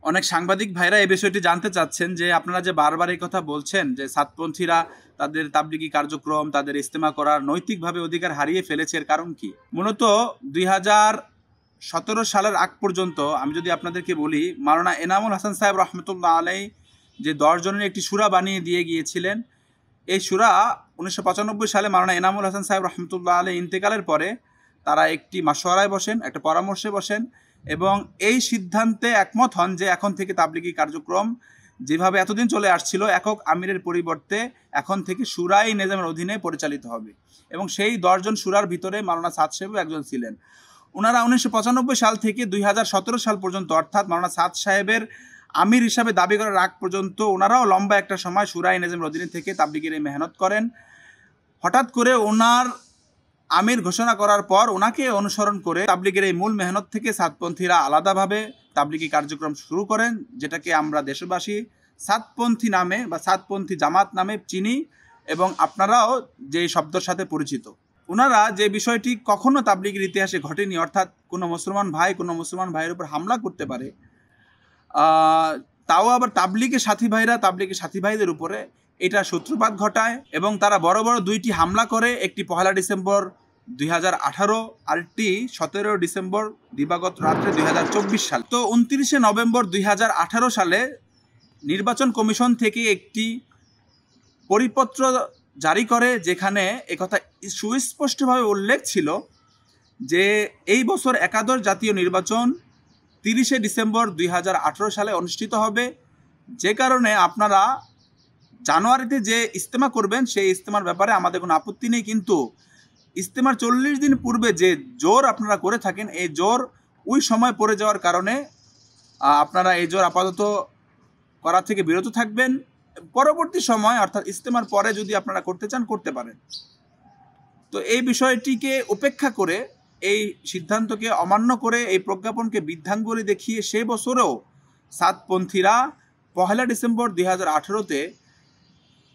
অনেক সাংবাদিক ভাইরা এই বিষয়টি জানতে চাচ্ছেন যে আপনারা যে বারবার এই কথা বলছেন যে সাতপন্থীরা তাদের তাবলিগি কার্যক্রম, তাদের ইস্তেমা করার নৈতিকভাবে অধিকার হারিয়ে ফেলেছে, এর কারণ কি? মূলত 2017 সালের আগ পর্যন্ত আমি যদি আপনাদেরকে বলি, মাওলানা এনামুল হাসান সাহেব রহমতুল্লাহ আলাই যে 10 জনের একটি সূরা বানিয়ে দিয়ে গিয়েছিলেন, এই সূরা 1995 সালে মাওলানা এনামুল হাসান সাহেব রহমতুল্লাহ আলাই ইন্তেকালের পরে তারা একটি মাশওয়ারায় বসেন, একটা পরামর্শে বসেন এবং এই সিদ্ধান্তে একমত হন যে এখন থেকে তাবলিগি কার্যক্রম যেভাবে এতদিন চলে আসছিল একক আমিরের পরিবর্তে এখন থেকে শুরাই নিজামের অধীনে পরিচালিত হবে। এবং সেই 10 জন শুরার ভিতরে মাওলানা সাদ সাহেবও একজন ছিলেন। ওনারা 1995 সাল থেকে 2017 সাল পর্যন্ত, অর্থাৎ মাওলানা সাদ সাহেবের আমির হিসাবে দাবি করার আগ পর্যন্ত ওনারাও লম্বা একটা সময় শুরাই নিজামের অধীনে থেকে তাবলিগের এই মেহনত করেন। হঠাৎ করে ওনার আমির ঘোষণা করার পর ওনাকে অনুসরণ করে তাবলিগের এই মূল মেহনত থেকে সাতপন্থীরা আলাদাভাবে তাবলিগি কার্যক্রম শুরু করেন, যেটাকে আমরা দেশবাসী সাতপন্থী নামে বা সাতপন্থী জামাত নামে চিনি এবং আপনারাও যে শব্দের সাথে পরিচিত। ওনারা যে বিষয়টি কখনো তাবলিগের ইতিহাসে ঘটেনি, অর্থাৎ কোনো মুসলমান ভাইয়ের উপর হামলা করতে পারে, তাও আবার তাবলিগের সাথী ভাইদের উপরে এটা সূত্রপাত ঘটায় এবং তারা বড় বড় দুইটি হামলা করে, একটি 1 ডিসেম্বর 2018 আরেকটি 17 ডিসেম্বর দিবাগত রাত্রে 2024 সাল। তো 29 নভেম্বর 2018 সালে নির্বাচন কমিশন থেকে একটি পরিপত্র জারি করে, যেখানে একথা সুস্পষ্টভাবে উল্লেখ ছিল যে এই বছর একাদশ জাতীয় নির্বাচন 30 ডিসেম্বর 2018 সালে অনুষ্ঠিত হবে, যে কারণে আপনারা জানুয়ারিতে যে ইজতেমা করবেন সেই ইজতেমার ব্যাপারে আমাদের কোনো আপত্তি নেই, কিন্তু ইজতেমার 40 দিন পূর্বে যে জোর আপনারা করে থাকেন এই জোর ওই সময় পড়ে যাওয়ার কারণে আপনারা এই জোর আপাতত করা থেকে বিরত থাকবেন। পরবর্তী সময় অর্থাৎ ইজতেমার পরে যদি আপনারা করতে চান করতে পারেন। তো এই বিষয়টিকে উপেক্ষা করে, এই সিদ্ধান্তকে অমান্য করে, এই প্রজ্ঞাপনকে বৃদ্ধাঙ্গুলি দেখিয়ে সে বছরেও সাতপন্থীরা 1 ডিসেম্বর 2018-তে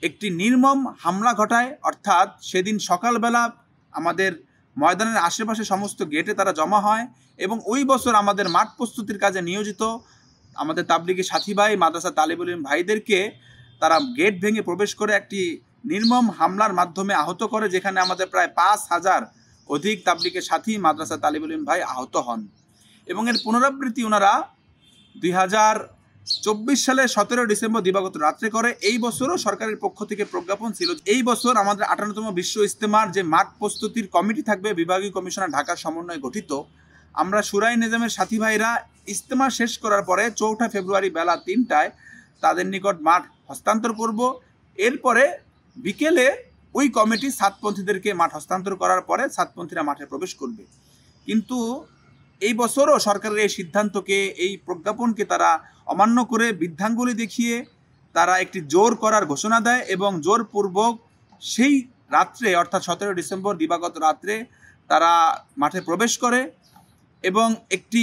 একটি নির্মম হামলা ঘটায়। অর্থাৎ সেদিন সকালবেলা আমাদের ময়দানের আশেপাশে সমস্ত গেটে তারা জমা হয় এবং ওই বছর আমাদের মাঠ প্রস্তুতির কাজে নিয়োজিত আমাদের তাবলিগের সাথী ভাই, মাদ্রাসা তালিবুল ইলম ভাইদেরকে তারা গেট ভেঙে প্রবেশ করে একটি নির্মম হামলার মাধ্যমে আহত করে, যেখানে আমাদের প্রায় 5000 অধিক তাবলিগের সাথী, মাদ্রাসা তালিবুল ইলম ভাই আহত হন। এবং এর পুনরাবৃত্তি ওনারা 2024 সালে 17 ডিসেম্বর দিবাগত রাত্রে করে। এই বছরও সরকারের পক্ষ থেকে প্রজ্ঞাপন ছিল এই বছর আমাদের 58তম বিশ্ব ইজতেমার যে মাঠ প্রস্তুতির কমিটি থাকবে, বিভাগীয় কমিশনার ঢাকার সমন্বয়ে গঠিত, আমরা শুরাই নিজামের সাথী ভাইরা ইজতেমা শেষ করার পরে 4 ফেব্রুয়ারি বেলা 3টায় তাদের নিকট মাঠ হস্তান্তর করব। এরপরে বিকেলে ওই কমিটি সাতপন্থীদেরকে মাঠ হস্তান্তর করার পরে সাতপন্থীরা মাঠে প্রবেশ করবে। কিন্তু এই বছরও সরকারের এই সিদ্ধান্তকে, এই প্রজ্ঞাপনকে তারা অমান্য করে বৃদ্ধাঙ্গুলি দেখিয়ে তারা একটি জোর করার ঘোষণা দেয় এবং জোরপূর্বক সেই রাত্রে অর্থাৎ 17 ডিসেম্বর দিবাগত রাত্রে তারা মাঠে প্রবেশ করে এবং একটি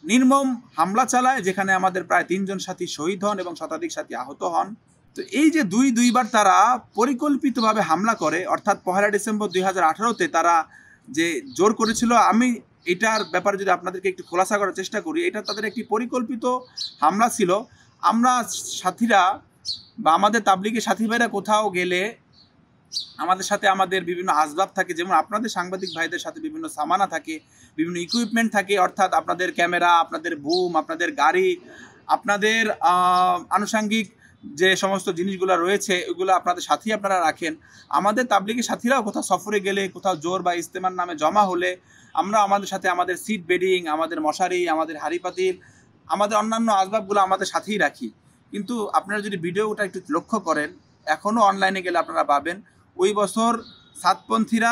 নির্মম হামলা চালায়, যেখানে আমাদের প্রায় 3 জন সাথী শহীদ হন এবং শতাধিক সাথী আহত হন। তো এই যে দুইবার তারা পরিকল্পিতভাবে হামলা করে, অর্থাৎ 1 ডিসেম্বর 2018-তে তারা যে জোর করেছিল, আমি এটার ব্যাপারে যদি আপনাদেরকে একটু খোলাসা করার চেষ্টা করি, এটা তাদের একটি পরিকল্পিত হামলা ছিল। আমরা সাথীরা বা আমাদের তাবলিগের সাথী ভাইরা কোথাও গেলে আমাদের সাথে আমাদের বিভিন্ন আসবাব থাকে, যেমন আপনাদের সাংবাদিক ভাইদের সাথে বিভিন্ন সামানা থাকে, বিভিন্ন ইকুইপমেন্ট থাকে, অর্থাৎ আপনাদের ক্যামেরা, আপনাদের বুম, আপনাদের গাড়ি, আপনাদের আনুষঙ্গিক যে সমস্ত জিনিসগুলো রয়েছে ওইগুলো আপনাদের সাথী আপনারা রাখেন। আমাদের তাবলিগের সাথীরাও কোথাও সফরে গেলে, কোথাও জোর বা ইজতেমার নামে জমা হলে আমরা আমাদের সাথে আমাদের সিট বেডিং, আমাদের মশারি, আমাদের হাঁড়ি পাতিল, আমাদের অন্যান্য আসবাবগুলো আমাদের সাথেই রাখি। কিন্তু আপনারা যদি ভিডিওটা একটু লক্ষ্য করেন, এখনও অনলাইনে গেলে আপনারা পাবেন, ওই বছর সাতপন্থীরা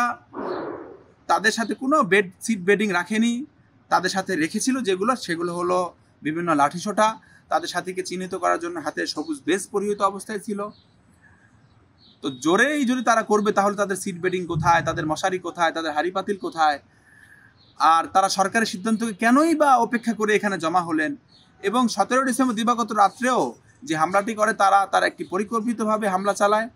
তাদের সাথে কোনো সিট বেডিং রাখেনি। তাদের সাথে রেখেছিল সেগুলো হলো বিভিন্ন লাঠিসোঁটা, তাদের সাথীকে চিহ্নিত করার জন্য হাতে সবুজ বেজ পরিহিত অবস্থায় ছিল। তো জোরেই যদি তারা করবে তাহলে তাদের সিট বেডিং কোথায়, তাদের মশারি কোথায়, তাদের হাঁড়ি পাতিল কোথায়? আর তারা সরকারের সিদ্ধান্তকে কেনই বা অপেক্ষা করে এখানে জমা হলেন? এবং 17 ডিসেম্বর দিবাগত রাত্রেও যে হামলাটি করে তারা একটি পরিকল্পিতভাবে হামলা চালায়।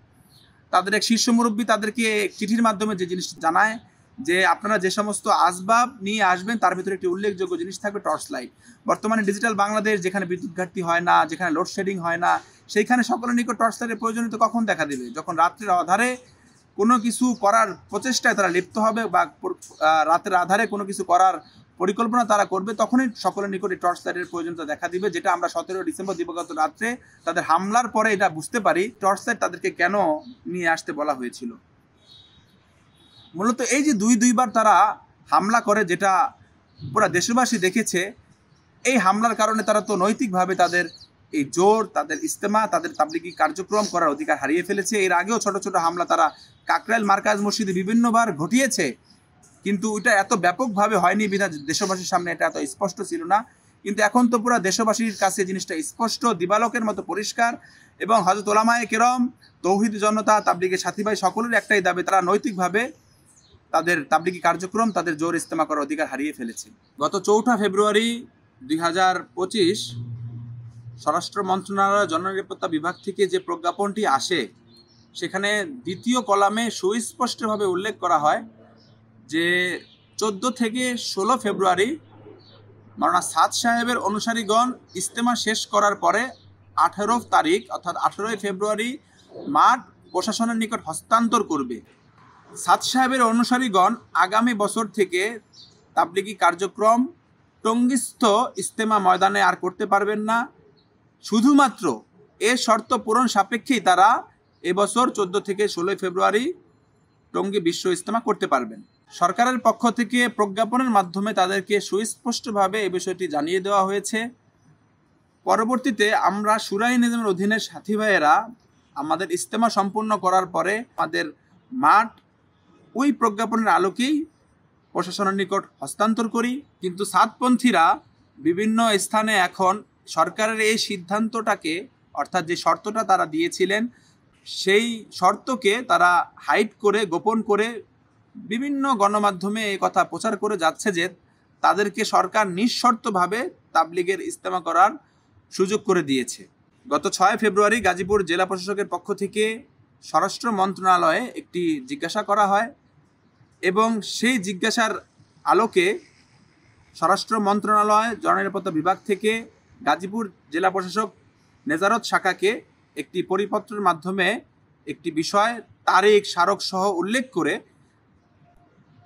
তাদের এক শীর্ষ মুরব্বী তাদেরকে চিঠির মাধ্যমে যে জিনিসটি জানায় যে আপনারা যে সমস্ত আসবাব নিয়ে আসবেন তার ভিতরে একটি উল্লেখযোগ্য জিনিস থাকবে টর্চ লাইট। বর্তমানে ডিজিটাল বাংলাদেশ, যেখানে বিদ্যুৎ ঘাটতি হয় না, যেখানে লোডশেডিং হয় না, সেইখানে সকলের নিকট টর্চ লাইটের প্রয়োজনীয়তা কখন দেখা দেবে? যখন রাত্রের আধারে কোনো কিছু করার প্রচেষ্টায় তারা লিপ্ত হবে বা রাতের আধারে কোনো কিছু করার পরিকল্পনা তারা করবে, তখনই সকলের নিকট এই টর্চ লাইটের প্রয়োজনীয়তা দেখা দিবে। যেটা আমরা 17 ডিসেম্বর দিবাগত রাত্রে তাদের হামলার পরে এটা বুঝতে পারি টর্চ লাইট তাদেরকে কেন নিয়ে আসতে বলা হয়েছিল। মূলত এই যে দুইবার তারা হামলা করে, যেটা পুরা দেশবাসী দেখেছে, এই হামলার কারণে তারা তো নৈতিকভাবে তাদের এই জোর, তাদের ইস্তেমা, তাদের তাবলিগি কার্যক্রম করার অধিকার হারিয়ে ফেলেছে। এর আগেও ছোট ছোট হামলা তারা কাকরাইল মার্কাজ মসজিদে বিভিন্নবার ঘটিয়েছে, কিন্তু এটা এত ব্যাপকভাবে হয়নি বিধায় দেশবাসীর সামনে এটা এত স্পষ্ট ছিল না। কিন্তু এখন তো পুরো দেশবাসীর কাছে জিনিসটা স্পষ্ট, দিবালোকের মতো পরিষ্কার। এবং হযরত ওলামায়ে কেরাম, তৌহিদি জনতা, তাবলিগের সাথী ভাই সকলের একটাই দাবি, তারা নৈতিকভাবে তাদের তাবলিগি কার্যক্রম, তাদের জোর ইস্তেমা করার অধিকার হারিয়ে ফেলেছে। গত 4 ফেব্রুয়ারি 2025 স্বরাষ্ট্র মন্ত্রণালয় জননিরাপত্তা বিভাগ থেকে যে প্রজ্ঞাপনটি আসে, সেখানে দ্বিতীয় কলামে সুস্পষ্টভাবে উল্লেখ করা হয় যে 14 থেকে 16 ফেব্রুয়ারি মাওলানা সাদ সাহেবের অনুসারীগণ ইস্তেমা শেষ করার পরে 18 তারিখ অর্থাৎ 18 ফেব্রুয়ারি মাঠ প্রশাসনের নিকট হস্তান্তর করবে। সাদ সাহেবের অনুসারীগণ আগামী বছর থেকে তাবলিগি কার্যক্রম টঙ্গীস্থ ইস্তেমা ময়দানে আর করতে পারবেন না। শুধুমাত্র এ শর্ত পূরণ সাপেক্ষেই তারা এবছর 14 থেকে 16 ফেব্রুয়ারি টঙ্গী বিশ্ব ইস্তেমা করতে পারবেন। সরকারের পক্ষ থেকে প্রজ্ঞাপনের মাধ্যমে তাদেরকে সুস্পষ্টভাবে এই বিষয়টি জানিয়ে দেওয়া হয়েছে। পরবর্তীতে আমরা শুরাই নিজামের অধীনে সাথী ভাইয়েরা আমাদের ইস্তেমা সম্পূর্ণ করার পরে আমাদের মাঠ ওই প্রজ্ঞাপনের আলোকেই প্রশাসনের নিকট হস্তান্তর করি। কিন্তু সাতপন্থীরা বিভিন্ন স্থানে এখন সরকারের এই সিদ্ধান্তটাকে, অর্থাৎ যে শর্তটা তারা দিয়েছিলেন, সেই শর্তকে তারা হাইড করে, গোপন করে বিভিন্ন গণমাধ্যমে এই কথা প্রচার করে যাচ্ছে যে তাদেরকে সরকার নিঃশর্তভাবে তাবলিগের ইস্তেমা করার সুযোগ করে দিয়েছে। গত 6 ফেব্রুয়ারি গাজীপুর জেলা প্রশাসকের পক্ষ থেকে স্বরাষ্ট্র মন্ত্রণালয়ে একটি জিজ্ঞাসা করা হয় এবং সেই জিজ্ঞাসার আলোকে স্বরাষ্ট্র মন্ত্রণালয় জননিরাপত্তা বিভাগ থেকে গাজীপুর জেলা প্রশাসক নেজারত শাখাকে একটি পরিপত্রের মাধ্যমে একটি বিষয় তারিখ স্মারক সহ উল্লেখ করে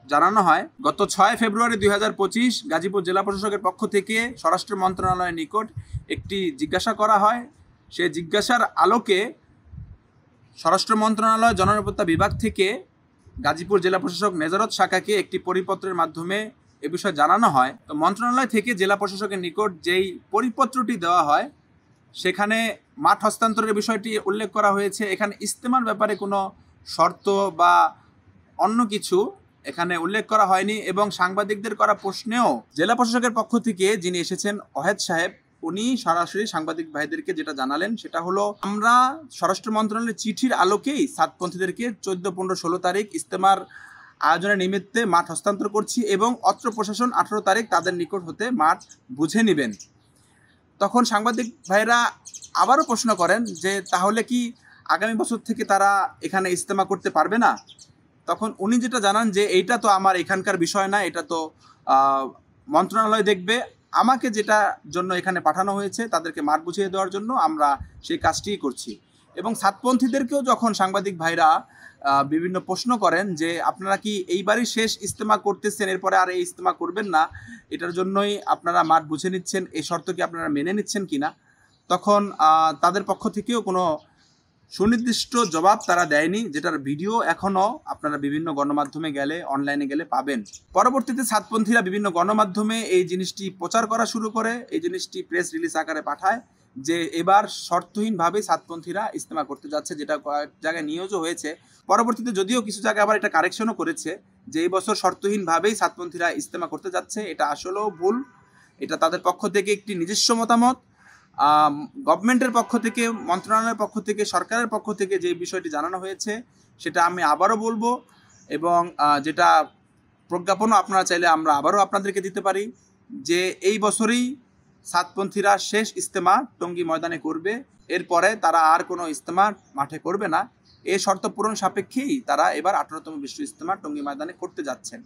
জানানো হয়। গত 6 ফেব্রুয়ারি 2025 গাজীপুর জেলা প্রশাসকের পক্ষ থেকে স্বরাষ্ট্র মন্ত্রণালয়ের নিকট একটি জিজ্ঞাসা করা হয়। সেই জিজ্ঞাসার আলোকে স্বরাষ্ট্র মন্ত্রণালয় জননিরাপত্তা বিভাগ থেকে গাজীপুর জেলা প্রশাসক নেজারত শাখাকে একটি পরিপত্রের মাধ্যমে এ বিষয়ে জানানো হয়। তো মন্ত্রণালয় থেকে জেলা প্রশাসকের নিকট যেই পরিপত্রটি দেওয়া হয়, সেখানে মাঠ হস্তান্তরের বিষয়টি উল্লেখ করা হয়েছে। এখানে ইস্তেমার ব্যাপারে কোনো শর্ত বা অন্য কিছু এখানে উল্লেখ করা হয়নি। এবং সাংবাদিকদের করা প্রশ্নেও জেলা প্রশাসকের পক্ষ থেকে যিনি এসেছেন ওয়াহেদ সাহেব, উনি সরাসরি সাংবাদিক ভাইদেরকে যেটা জানালেন সেটা হলো, আমরা স্বরাষ্ট্র মন্ত্রণালয়ের চিঠির আলোকেই সাতপন্থীদেরকে 14, 15, 16 তারিখ ইস্তেমার আয়োজনের নিমিত্তে মাঠ হস্তান্তর করছি এবং অত্র প্রশাসন 18 তারিখ তাদের নিকট হতে মাঠ বুঝে নেবেন। তখন সাংবাদিক ভাইরা আবারও প্রশ্ন করেন যে তাহলে কি আগামী বছর থেকে তারা এখানে ইস্তেমা করতে পারবে না? তখন উনি যেটা জানান যে এইটা তো আমার এখানকার বিষয় না, এটা তো মন্ত্রণালয় দেখবে। আমাকে যেটা জন্য এখানে পাঠানো হয়েছে তাদেরকে মাঠ বুঝিয়ে দেওয়ার জন্য আমরা সেই কাজটিই করছি। এবং সাতপন্থীদেরকেও যখন সাংবাদিক ভাইরা বিভিন্ন প্রশ্ন করেন যে আপনারা কি এইবারই শেষ ইস্তেমা করতেছেন, এরপরে আর এই ইস্তেমা করবেন না, এটার জন্যই আপনারা মাঠ বুঝে নিচ্ছেন, এই শর্ত কি আপনারা মেনে নিচ্ছেন কিনা, তখন তাদের পক্ষ থেকেও কোনো সুনির্দিষ্ট জবাব তারা দেয়নি, যেটার ভিডিও এখনও আপনারা বিভিন্ন গণমাধ্যমে গেলে, অনলাইনে গেলে পাবেন। পরবর্তীতে সাতপন্থীরা বিভিন্ন গণমাধ্যমে এই জিনিসটি প্রচার করা শুরু করে, এই জিনিসটি প্রেস রিলিজ আকারে পাঠায় যে এবার শর্তহীনভাবে সাতপন্থীরা ইস্তেমা করতে যাচ্ছে, যেটা কয়েক জায়গায় নিউজও হয়েছে। পরবর্তীতে যদিও কিছু জায়গায় আবার এটা কারেকশনও করেছে যে এই বছর শর্তহীনভাবেই সাতপন্থীরা ইস্তেমা করতে যাচ্ছে। এটা আসলেও ভুল, এটা তাদের পক্ষ থেকে একটি নিজস্ব মতামত। গভর্নমেন্টের পক্ষ থেকে, মন্ত্রণালয়ের পক্ষ থেকে, সরকারের পক্ষ থেকে যে বিষয়টি জানানো হয়েছে সেটা আমি আবারও বলবো, এবং যেটা প্রজ্ঞাপনও আপনারা চাইলে আমরা আবারও আপনাদেরকে দিতে পারি যে এই বছরই সাতপন্থীরা শেষ ইস্তেমা টঙ্গী ময়দানে করবে, এরপরে তারা আর কোনো ইস্তেমা মাঠে করবে না। এই শর্ত পূরণ সাপেক্ষেই তারা এবার 18তম বিশ্ব ইজতেমা টঙ্গী ময়দানে করতে যাচ্ছেন।